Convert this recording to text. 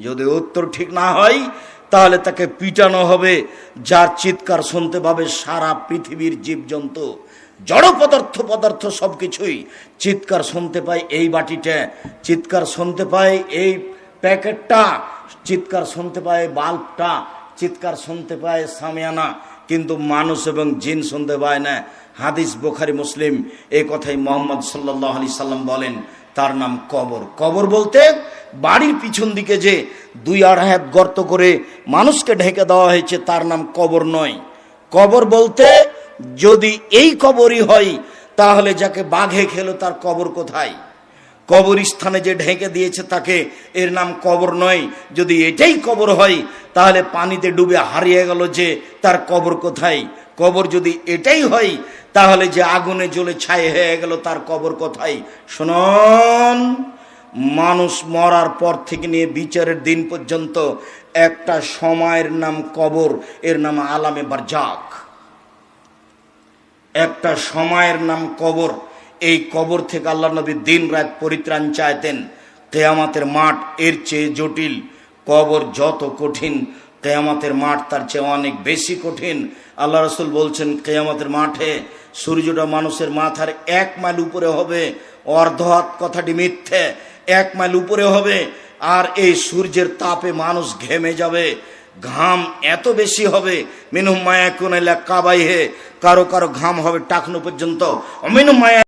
যদি উত্তর ঠিক না হয় তাহলে তাকে পিটানো হবে, যার চিৎকার শুনতে পাবে সারা পৃথিবীর জীবজন্তু, জড় পদার্থ সবকিছুই চিৎকার শুনতে পায়। এই বাটিটা চিৎকার শুনতে পায়, এই প্যাকেটটা চিৎকার শুনতে পায়, বাল্বটা চিৎকার শুনতে পায়, সামিয়ানা, কিন্তু মানুষ এবং জিন শুনতে পায় না। হাদিস বুখারী মুসলিম, এই কথাই মুহাম্মদ সাল্লাল্লাহু আলাইহি সাল্লাম বলেন, তার নাম কবর। কবর বলতে বাড়ির পিছন দিকে যে 2-2.5 হাত গর্ত করে মানুষকে ঢেকে দেওয়া হয়েছে তার নাম কবর নয়। কবর বলতে যদি এই কবরই হয় তাহলে যাকে বাঘে খেলো তার কবর কোথায়? কবরস্থানে যে ঢেকে দিয়েছে তাকে, এর নাম কবর নয়। যদি এটাই কবর হয় তাহলে পানিতে ডুবে হারিয়ে গেল যে, তার কবর কোথায়? কবর যদি এটাই হয় তাহলে যে আগুনে জ্বলে ছাই হয়ে গেল তার কবর কোথায়? শুনুন, মানুষ মরার পর থেকে নিয়ে বিচারের দিন পর্যন্ত একটা সময়ের নাম কবর, এর নাম আলামে বারজাক। একটা সময়ের নাম কবর। এই কবর থেকে আল্লাহ নবী দিন রাত পরিত্রাণ চাইতেন। কিয়ামতের মাঠ এর চেয়ে জটিল। কবর যত কঠিন, কিয়ামতের মাঠ তার চেয়ে অনেক বেশি কঠিন। আল্লাহ রাসূল বলছেন, কিয়ামতের মাঠে সূর্যটা মানুষের মাথার 1 মাইল উপরে হবে। অর্ধহাত কথাটি মিথ্যে, 1 মাইল উপরে হবে। আর এই সূর্যের তাপে মানুষ ঘেমে যাবে, ঘাম এত বেশি হবে, মিনহুম মা ইয়াকুনু ইলা কাবাইহি, কারো কারো ঘাম হবে টাকনু পর্যন্ত, মিনহুম মা